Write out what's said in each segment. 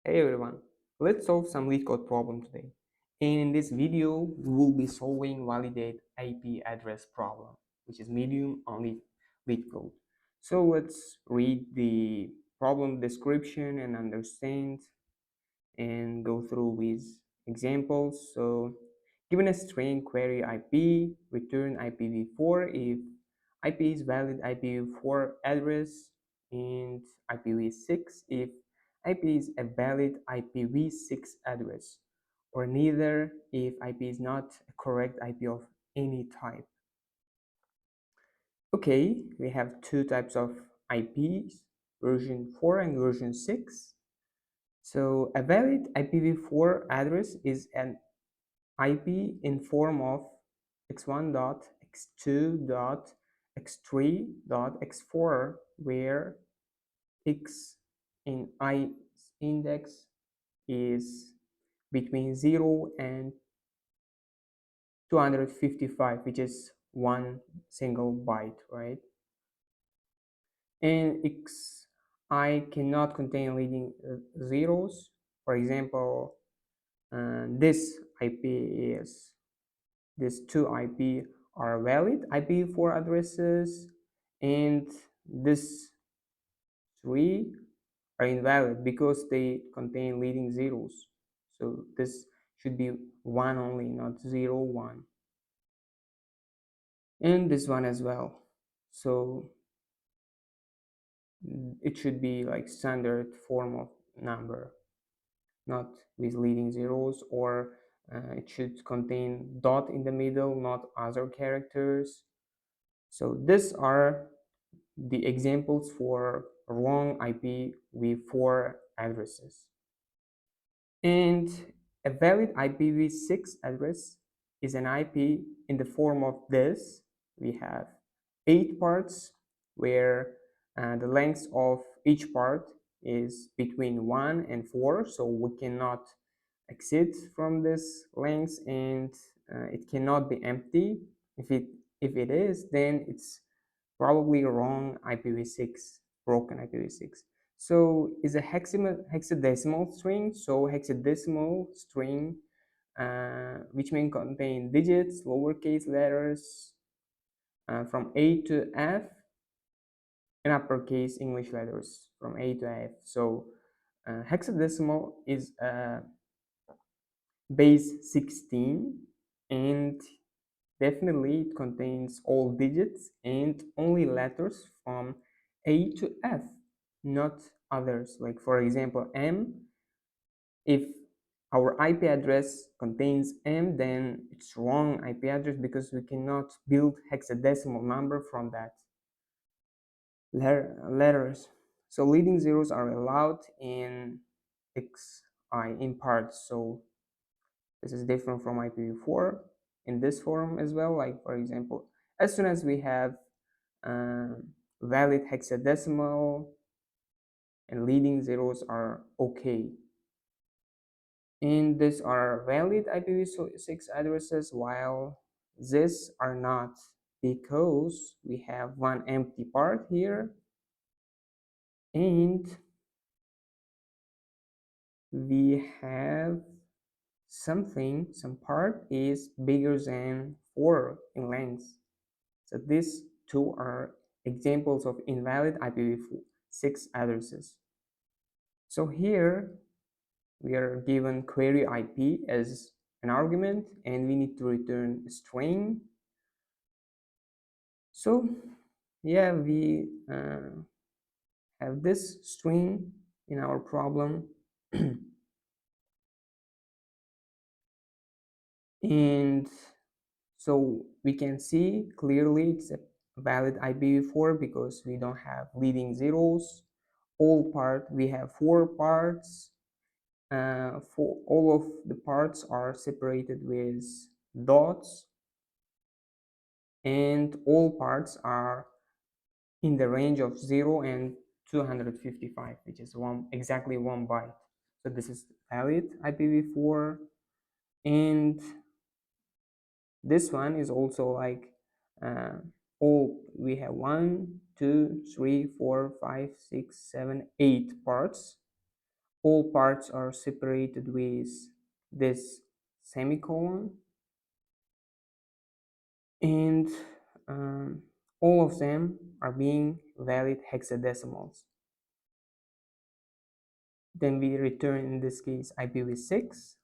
Hey everyone, let's solve some Leetcode problem today. And in this video, we will be solving validate IP address problem, which is medium on Leetcode. So let's read the problem description and understand and go through with examples. So given a string query IP, return IPv4 if IP is valid IPv4 address, and IPv6 if IP is a valid IPv6 address, or neither if IP is not a correct IP of any type. Okay, we have two types of IPs, version 4 and version 6. So a valid IPv4 address is an IP in form of x1.x2.x3.x4, where x in I index is between 0 and 255, which is one single byte, right? And xi cannot contain leading zeros. For example, this IP is these two IP are valid IPv4 addresses, and these three are invalid because they contain leading zeros. So this should be one only, not 0, 1. And this one as well. So it should be like standard form of number, not with leading zeros, or it should contain dot in the middle, not other characters. So these are the examples for wrong IPv4 addresses. And a valid IPv6 address is an IP in the form of this. We have 8 parts where the length of each part is between 1 and 4, so we cannot exceed from this length, and it cannot be empty. If it is, then it's probably wrong IPv6, broken IPv6. So is a hexadecimal string. So hexadecimal string, which may contain digits, lowercase letters from A to F, and uppercase English letters from A to F. So hexadecimal is base 16, and definitely it contains all digits and only letters from A to F, not others. Like for example, M, if our IP address contains M, then it's wrong IP address because we cannot build hexadecimal number from that letters. So leading zeros are allowed in XI in parts. So this is different from IPv4 in this form as well. Like for example, as soon as we have valid hexadecimal and leading zeros are okay. And these are valid IPv6 addresses, while these are not, because we have one empty part here, and we have some part is bigger than 4 in length. So these two are examples of invalid IPv6 addresses. So here we are given query IP as an argument, and we need to return a string. So yeah, we have this string in our problem. And so we can see clearly it's a valid IPv4 because we don't have leading zeros. We have 4 parts. For all of the parts are separated with dots, and all parts are in the range of 0 and 255, which is exactly 1 byte. So this is valid IPv4, and this one is also like we have 1, 2, 3, 4, 5, 6, 7, 8 parts. all parts are separated with this semicolon, and um, all of them are being valid hexadecimals. Then we return, in this case, IPv6,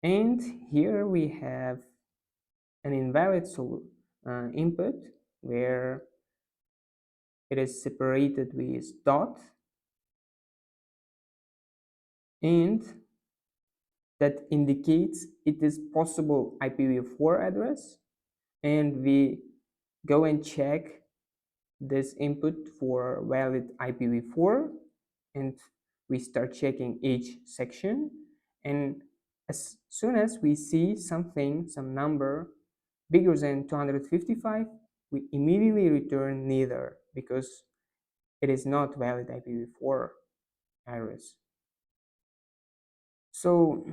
and here we have an invalid input where it is separated with dot, and that indicates it is possible IPv4 address, and we go and check this input for valid IPv4, and we start checking each section, and as soon as we see something, some number bigger than 255, we immediately return neither, because it is not valid IPv4 address. So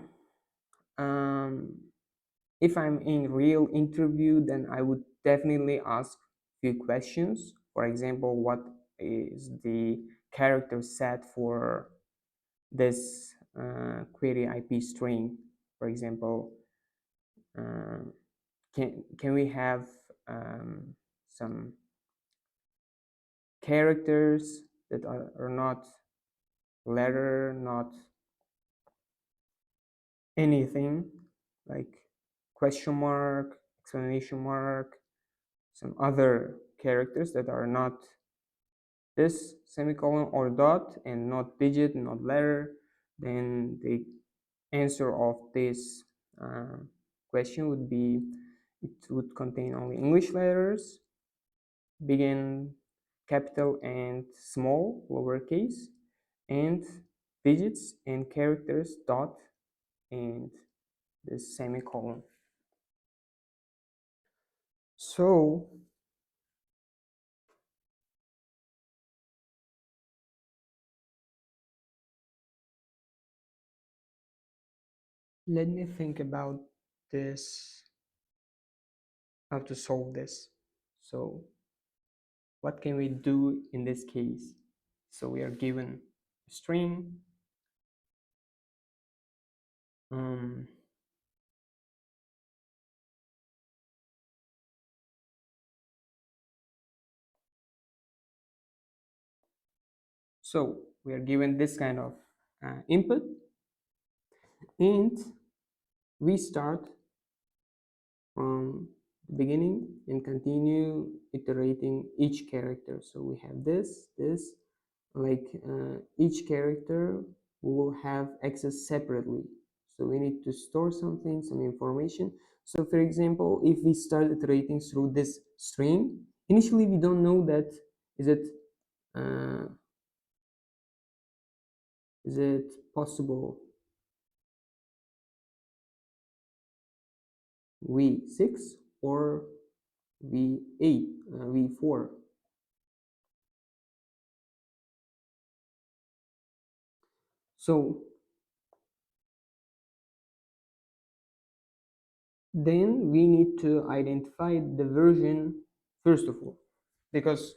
if I'm in real interview, then I would definitely ask few questions. For example, what is the character set for this query IP string? For example, uh, can we have some characters that are not letter, not anything, like question mark, exclamation mark, some other characters that are not this semicolon or dot, and not digit, not letter, then the answer of this uh, question would be, it would contain only English letters, begin capital and small, lowercase, and digits and characters, dot, and the semicolon. So let me think about this, how to solve this. So what can we do in this case? So we are given a string, um, so we are given this kind of input, and we start from the beginning and continue iterating each character. So we have this, like each character will have access separately. So we need to store something, some information. So for example, if we start iterating through this string, initially we don't know that is it uh, is it possible v6 or v8, v4. So then we need to identify the version first of all, because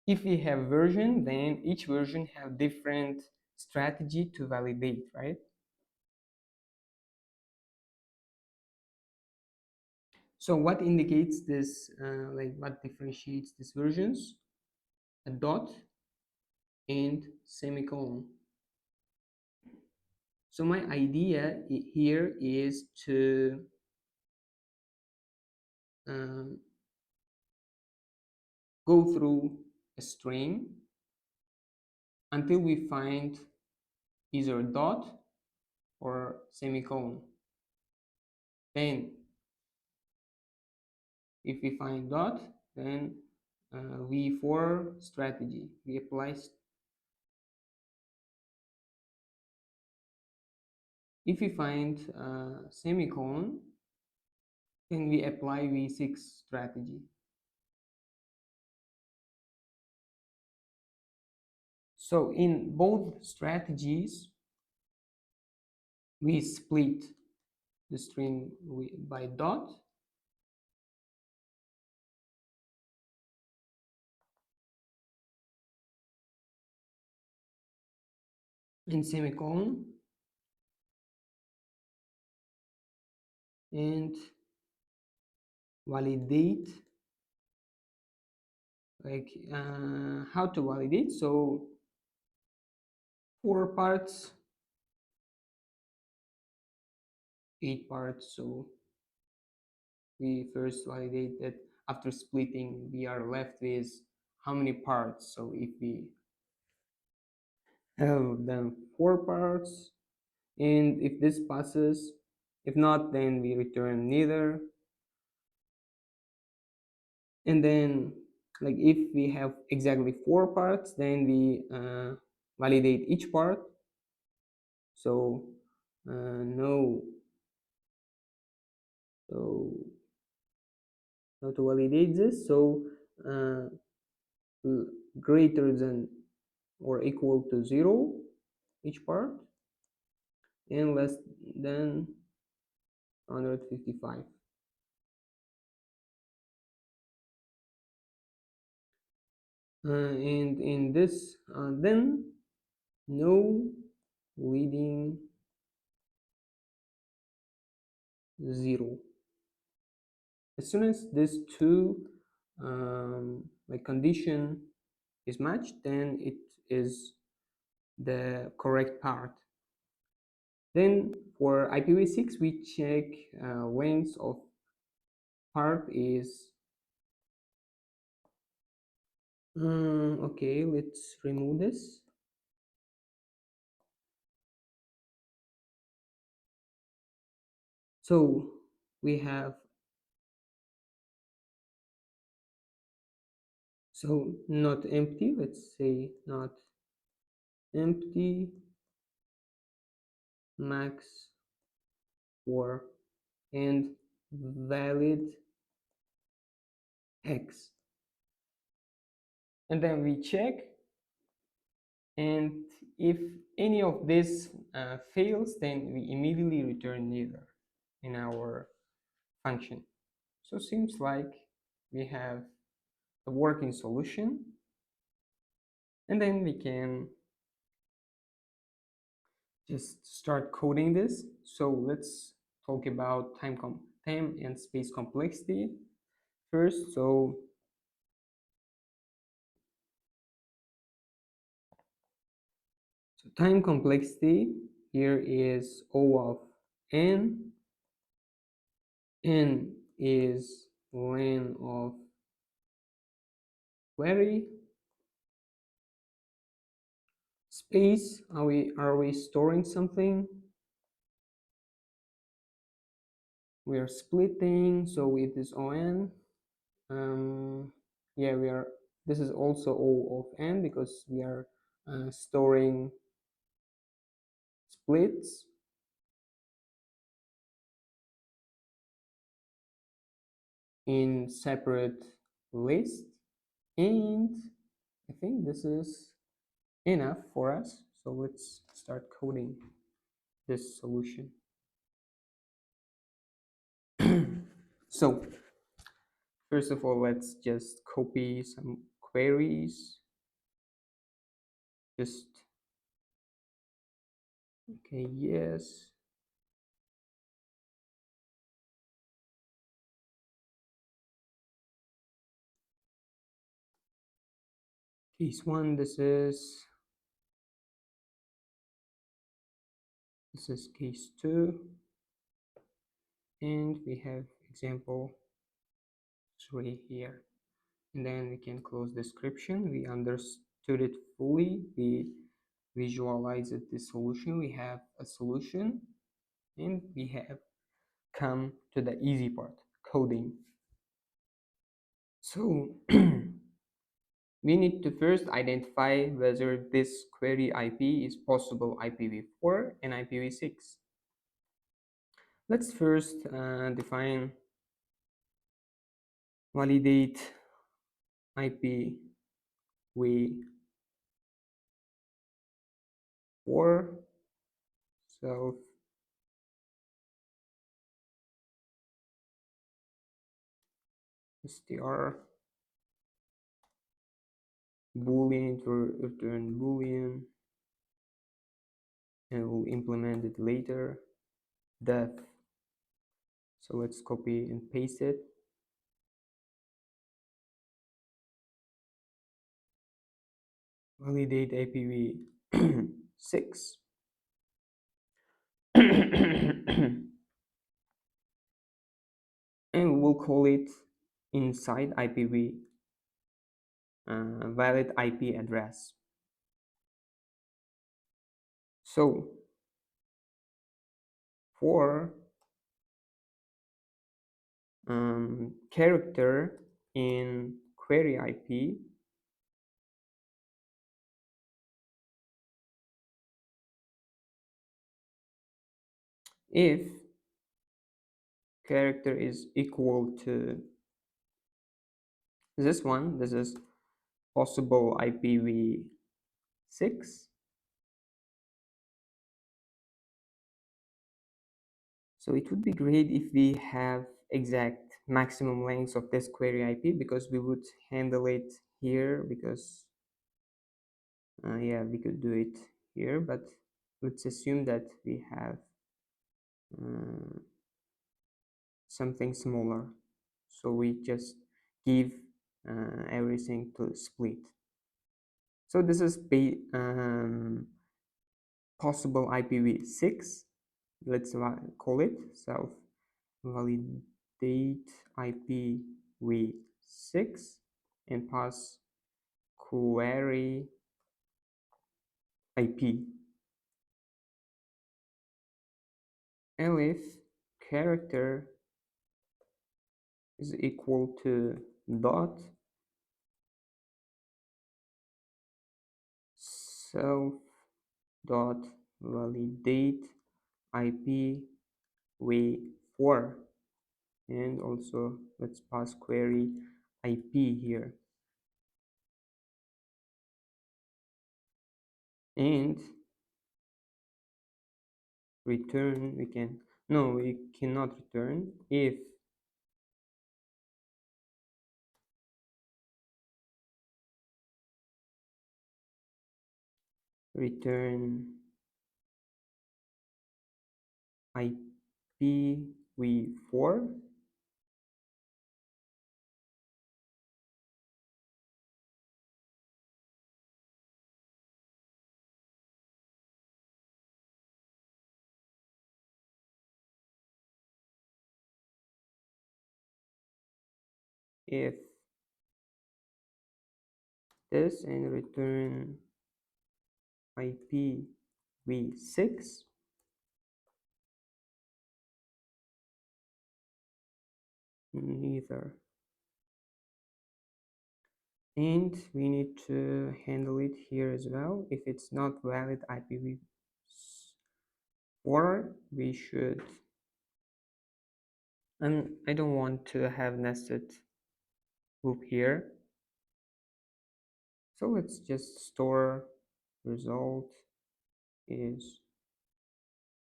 if we have version, then each version have different strategy to validate, right? So what indicates this, like what differentiates these versions? A dot and semicolon. So my idea here is to um, go through a string until we find either dot or semicolon. Then if we find dot, then v4 strategy, we apply. If we find semicolon, then we apply v6 strategy. So in both strategies, we split the string by dot, and semicolon, and validate, like how to validate. So 4 parts, 8 parts. So we first validate that after splitting we are left with how many parts. So if we have then 4 parts, and if this passes, if not, then we return neither. And then, like, if we have exactly 4 parts, then we validate each part. So no, so how to validate this? So uh, greater than or equal to 0 each part, and less than 155. And in this, then no leading 0. As soon as this two like condition is matched, then it is the correct part. Then for IPv6 we check length of part is okay, let's remove this. So we have, so not empty, let's say not empty, max 4, and valid x. And then we check, and if any of this fails, then we immediately return neither in our function. So seems like we have a working solution, and then we can just start coding this. So let's talk about time and space complexity first. So time complexity here is O of n. N is length of query. Space, are we storing something? We are splitting, so it is on. Yeah, we are. This is also O of n because we are storing splits. In separate list, and I think this is enough for us. So let's start coding this solution. So first of all, let's just copy some queries. Just, okay, yes. Case 1, this is case 2, and we have example 3 here. And then we can close description. We understood it fully. We visualized the solution. We have a solution, and we have come to the easy part, coding. So we need to first identify whether this query IP is possible IPv4 and IPv6. Let's first define validate IPv4 self str boolean to return boolean implement it later. Def. So let's copy and paste it. Validate IPv6. And we'll call it inside IPv valid IP address. So for character in query IP, if character is equal to this one, this is possible IPv6. So it would be great if we have exact maximum length of this query IP, because we would handle it here, because yeah, we could do it here, but let's assume that we have something smaller, so we just give everything to split. So this is possible IPv6. Let's call it self validate IPv6 and pass query IP. And if character is equal to dot self dot validate IPv4, and also let's pass query IP here, and return. We cannot return if return IPv4 if this, and return IPv6 neither. And we need to handle it here as well. If it's not valid IPv4, we should, and I don't want to have nested loop here, so let's just store result is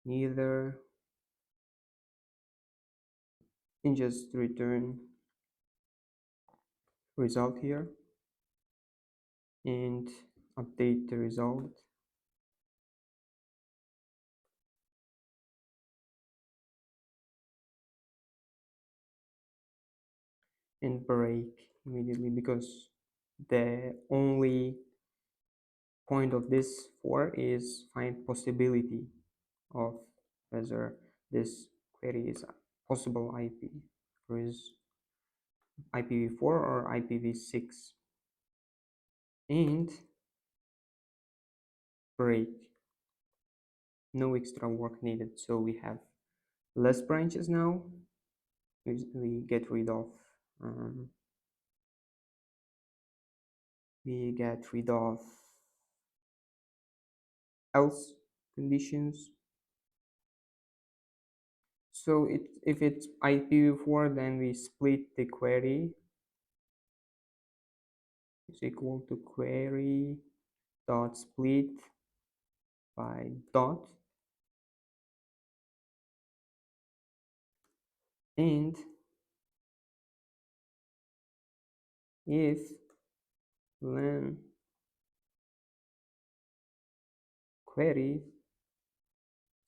neither, and just return result here and update the result and break immediately, because the only point of this for is find possibility of whether this query is possible IP, or is IPv4 or IPv6, and break. No extra work needed. So we have less branches now. We get rid of else conditions. So if it's IPv4, then we split the query is equal to query dot split by dot, and if len query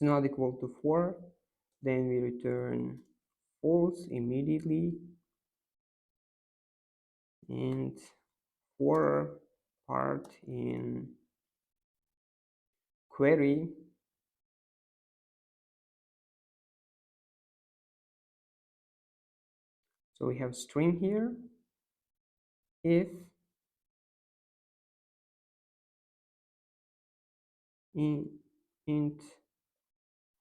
is not equal to 4, then we return false immediately, and for part in query, so we have string here, if int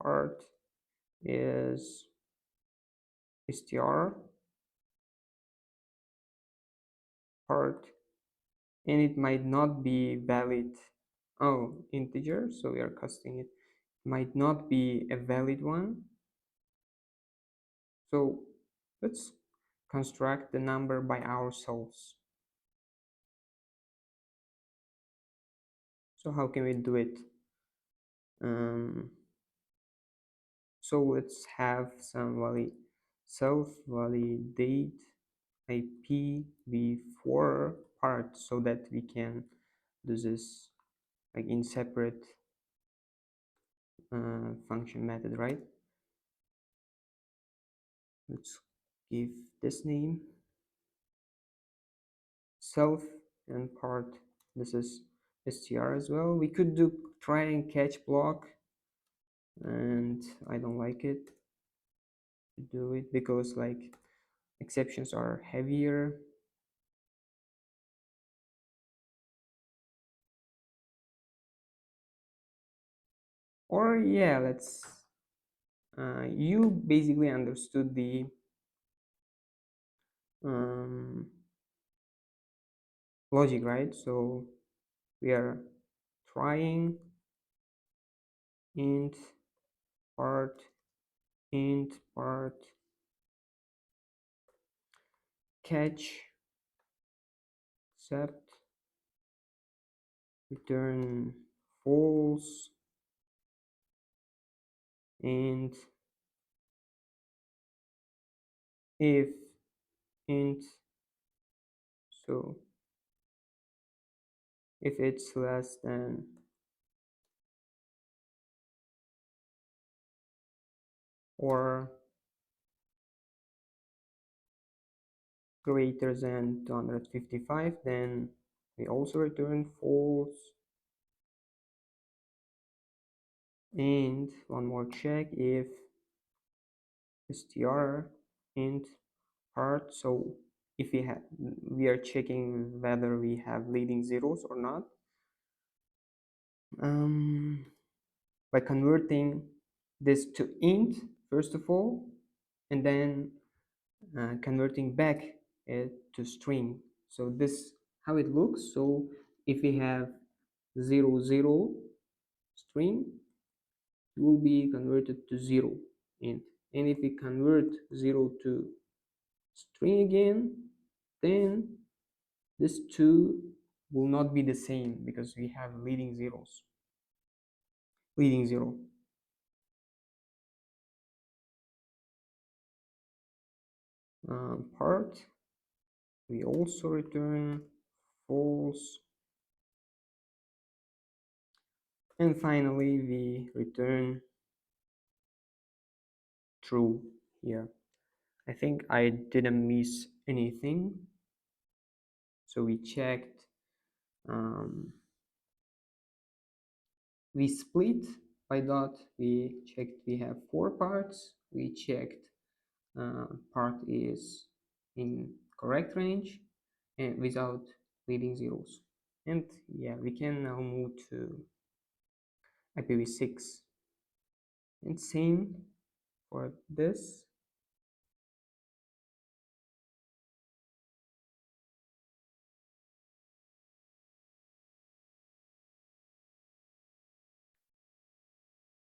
part is str part, and it might not be valid, oh, integer, so we are casting it, might not be a valid one. So let's construct the number by ourselves. So how can we do it? So let's have some self-validate IPv4 part, so that we can do this like in separate function method, right? Let's give this name self, and part, this is str as well. We could do try and catch block, and I don't like it to do it because like exceptions are heavier. Or yeah, let's you basically understood the logic, right? So we are trying int part catch except return false, and if int, so if it's less than or greater than 255, then we also return false. And one more check, if str int part, so if we are checking whether we have leading zeros or not, by converting this to int first of all, and then converting back it to string. So this how it looks. So if we have 0 0 string, it will be converted to 0 int, and if we convert 0 to string again, then this 2 will not be the same because we have leading 0. Part, we also return false, and finally we return true here. I think I didn't miss anything. So we checked, we split by dot, we checked we have 4 parts, we checked part is in correct range and without leading zeros. And yeah, we can now move to IPv6, and same for this.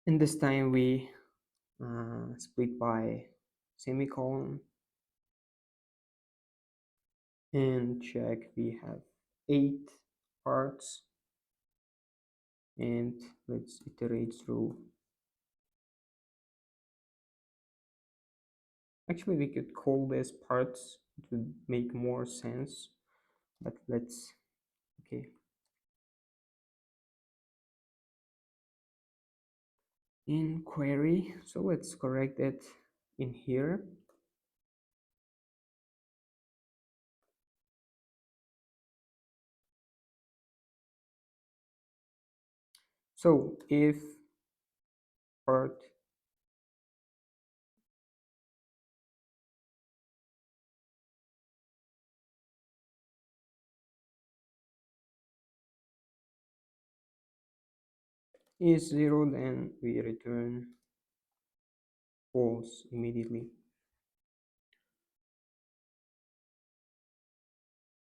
And this time we split by semicolon and check we have 8 parts, and let's iterate through. Actually, we could call this parts to make more sense, but let's, okay. in query. So let's correct it in here. So if part is 0, then we return false immediately.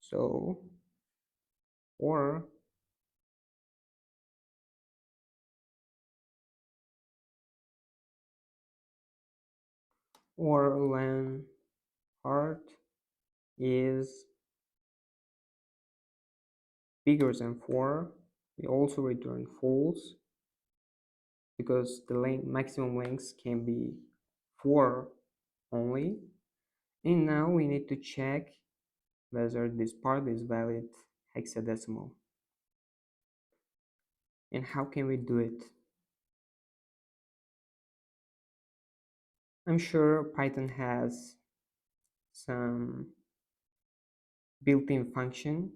So or len part is bigger than 4, we also return false, because the maximum length can be 4 only. And now we need to check whether this part is valid hexadecimal. And how can we do it? I'm sure Python has some built-in function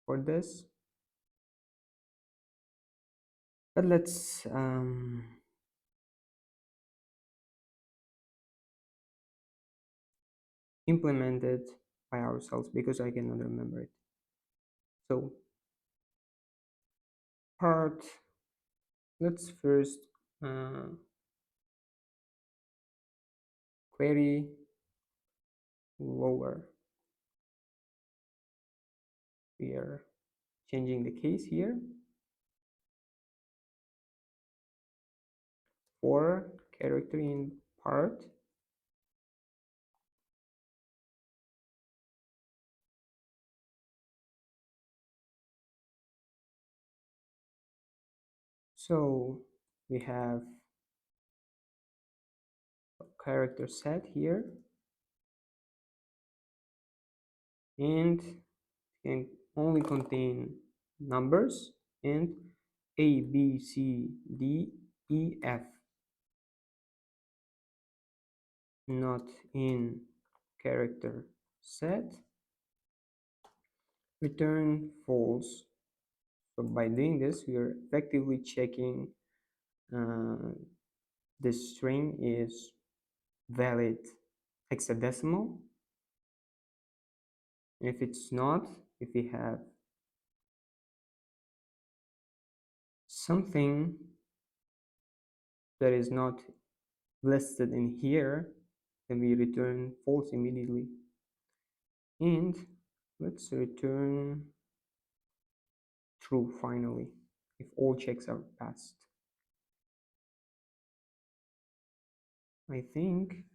for this, but let's implement it by ourselves, because I cannot remember it. So part, let's first query lower. We are changing the case here for character in part. So we have a character set here, and can only contain numbers and A, B, C, D, E, F, not in character set. Return false. So by doing this, we are effectively checking this string is valid hexadecimal. If it's not, if we have something that is not listed in here, then we return false immediately. And let's return true finally, if all checks are passed. I think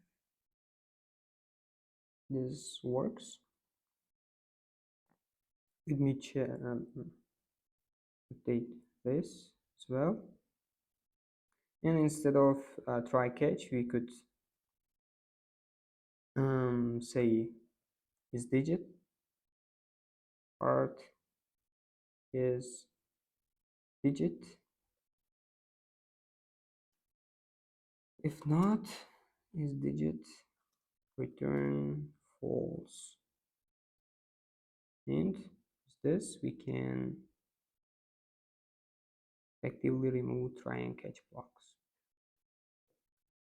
this works. Let me update this as well. And instead of try catch, we could say is digit part is digit. If not, is digit, return false. And with this, we can effectively remove try and catch blocks.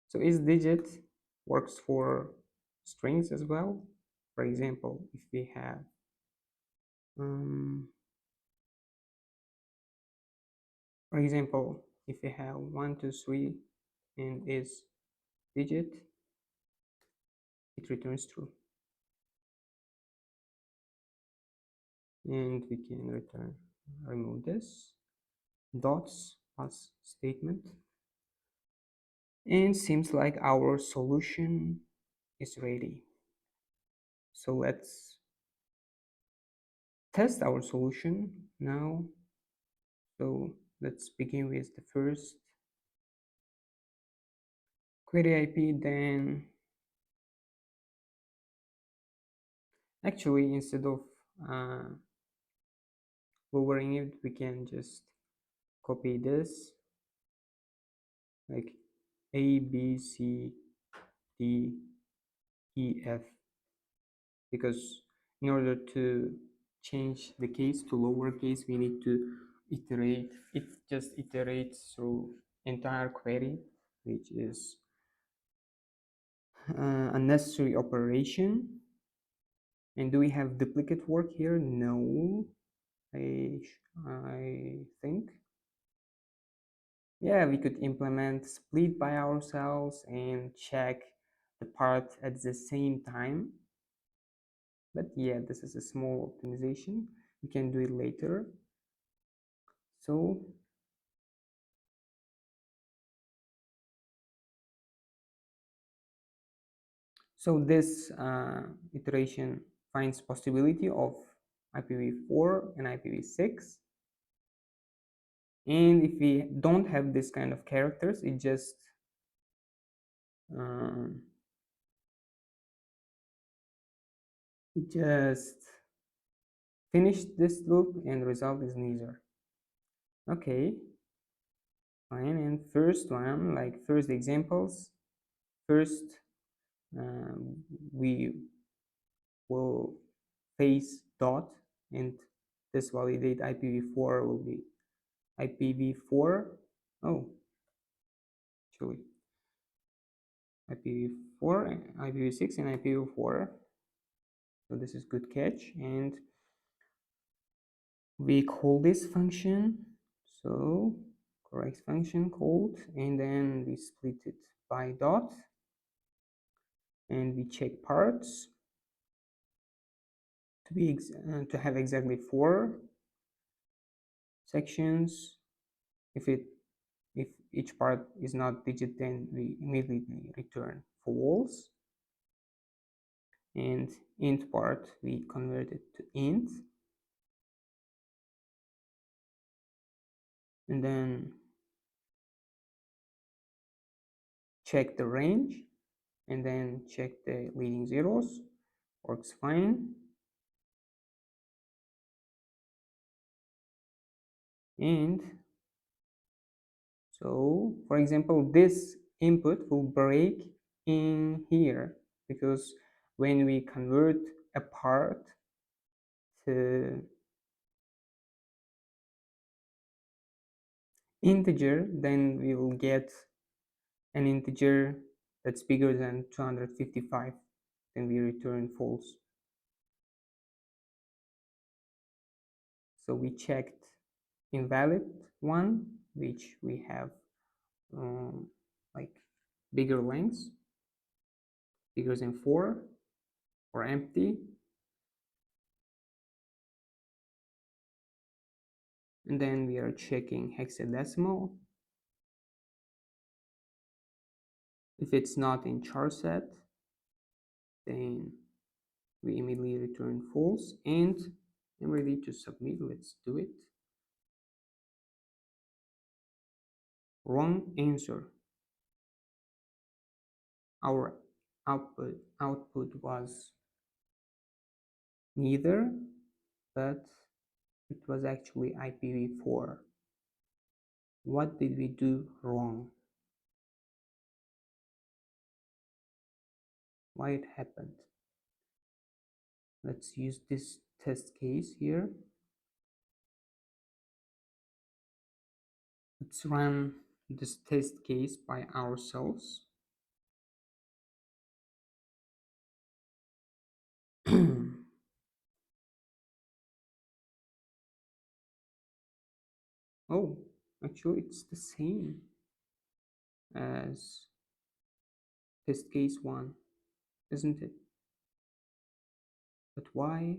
So is digit works for strings as well. For example, if we have for example, if we have 1, 2, 3 and is digit, it returns true. And we can remove this dots plus statement. And seems like our solution is ready. So let's test our solution now. So let's begin with the first query IP. Then actually, instead of lowering it, we can just copy this like A, B, C, D, E, F, because in order to change the case to lowercase, we need to iterate. It just iterates through entire query, which is unnecessary operation. And do we have duplicate work here? No, I think. Yeah, we could implement split by ourselves and check the part at the same time. But yeah, this is a small optimization. We can do it later. So this iteration finds possibility of IPv4 and IPv6. And if we don't have this kind of characters, um, it just finished this loop and result is neither. Okay, fine. And first one, like first examples, first we will face dot, and this validate IPv4 will be IPv4. Oh, actually IPv4, IPv6, and IPv4. So this is good catch. And we call this function. So correct function called, and then we split it by dot, and we check parts to be to have exactly 4 sections. If each part is not digit, then we immediately return false. And int part we convert it to int, and then check the range, and then check the leading zeros. Works fine. And so, for example, this input will break in here, because when we convert a part to integer, then we will get an integer that's bigger than 255, then we return false. So we checked invalid one, which we have like bigger lengths, bigger than 4, or empty. And then we are checking hexadecimal. If it's not in char set, then we immediately return false. And I'm ready to submit. Let's do it. Wrong answer. Our output was neither, but it was actually IPv4. What did we do wrong? Why it happened? Let's use this test case here. Let's run this test case by ourselves. Oh, actually it's the same as test case 1, isn't it? But why?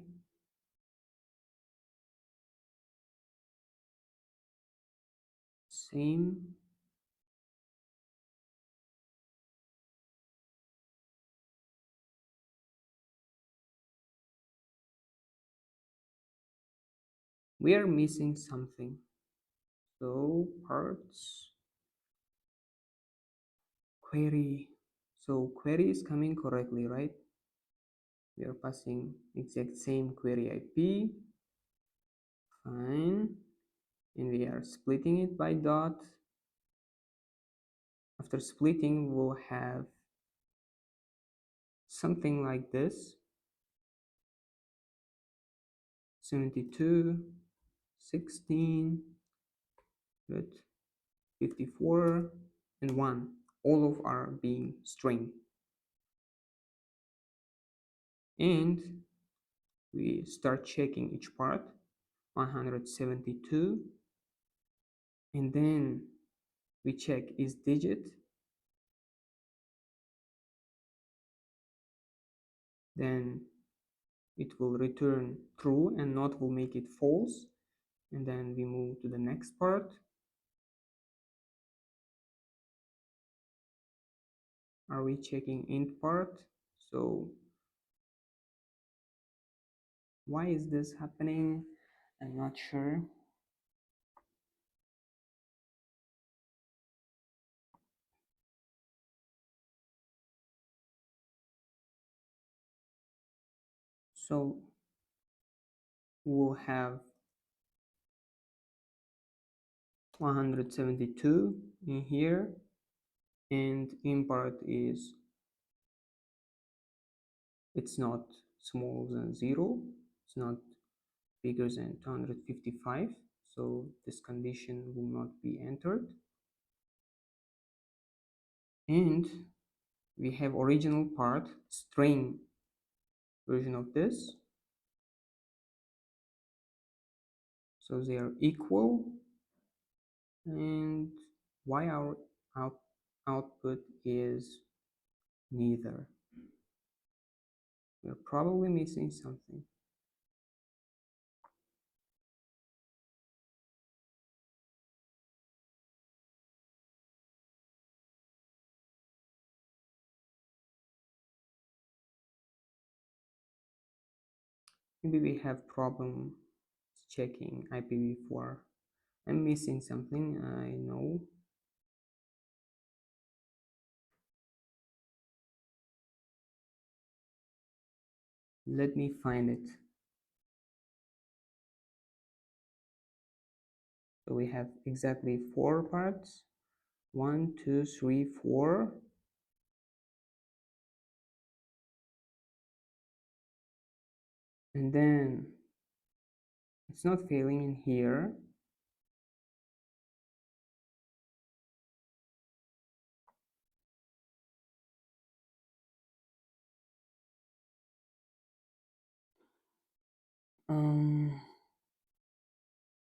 Same. We are missing something. So parts, query. So query is coming correctly, right? We are passing exact same query IP. Fine. And we are splitting it by dot. After splitting, we'll have something like this: 72, 16, 54, and 1. All of are being string. And we start checking each part: 172, and then we check is digit, then it will return true and not will make it false, and then we move to the next part. Are we checking int part? So why is this happening? I'm not sure. So we'll have 172 in here, and impart is, it's not smaller than 0, it's not bigger than 255, so this condition will not be entered. And we have original part string version of this, so they are equal. And why our output is neither? We're probably missing something. Maybe we have problem checking IPv4. I'm missing something, I know. Let me find it. So we have exactly 4 parts. 1, 2, 3, 4. And then it's not failing in here.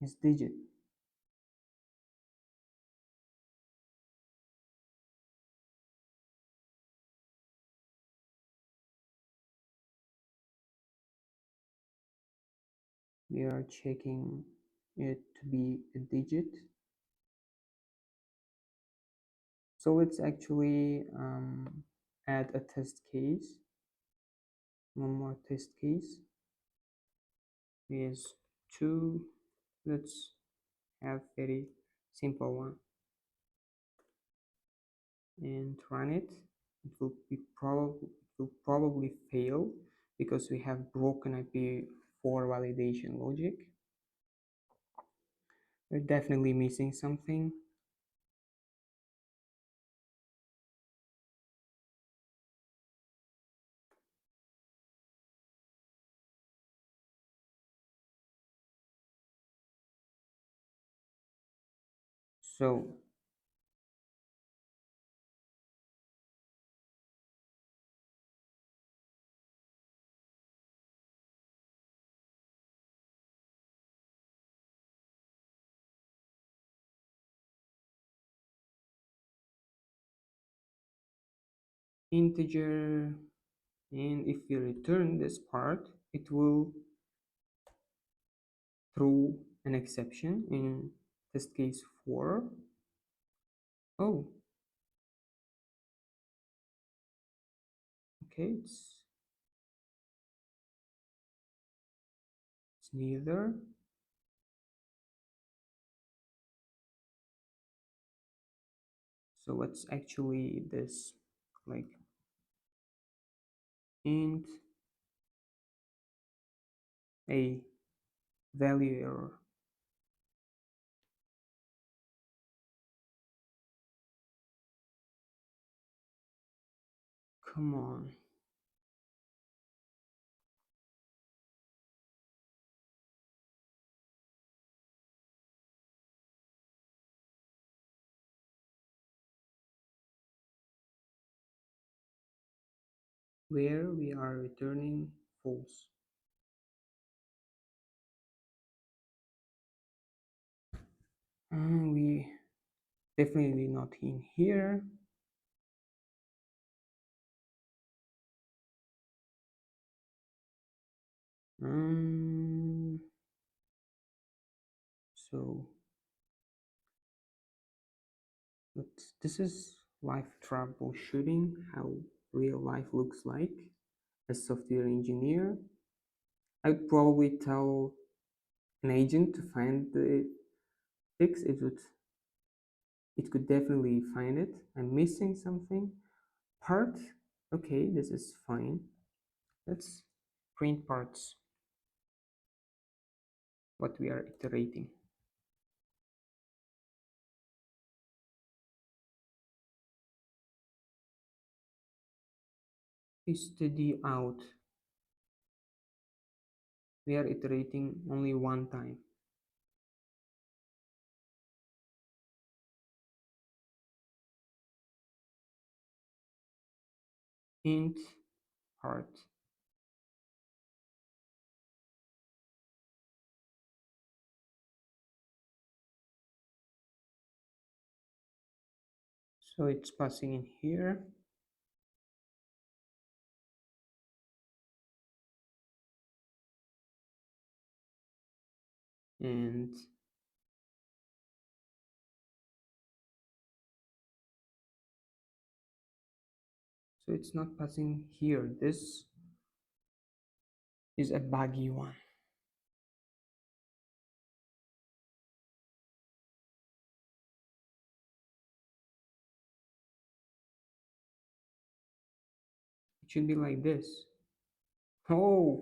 It's digit. We are checking it to be a digit. So let's actually add a test case. One more test case is 2. Let's have very simple one and run it. It will probably fail because we have broken IPv4 validation logic. We're definitely missing something. So integer, and if we return this part, it will throw an exception in test case 4. Oh, okay, it's neither. So what's actually this, like int a value error? Come on. Where we are returning false. We definitely not in here. Um, so but this is life troubleshooting, how real life looks like as software engineer. I would probably tell an agent to find the fix. It could definitely find it. I'm missing something. Part, okay, this is fine. Let's print parts, what we are iterating. Study out. We are iterating only one time. Int part. So it's passing in here. And so it's not passing here. This is a buggy one. It should be like this. Oh,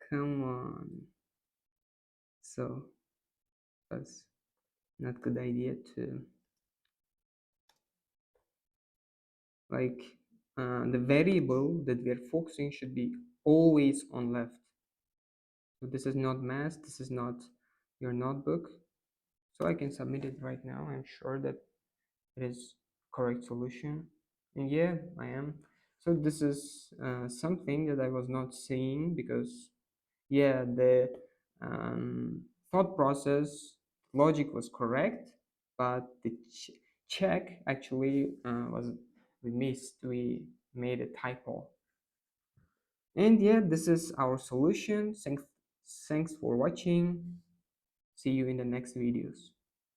come on. So that's not good idea to like the variable that we are focusing should be always on left. So this is not math, this is not your notebook. So I can submit it right now. I'm sure that it is correct solution. And yeah, I am. So this is something that I was not saying because yeah, the thought process logic was correct, but the check actually was we missed. We made a typo. And yeah, this is our solution. Thanks for watching. See you in the next videos.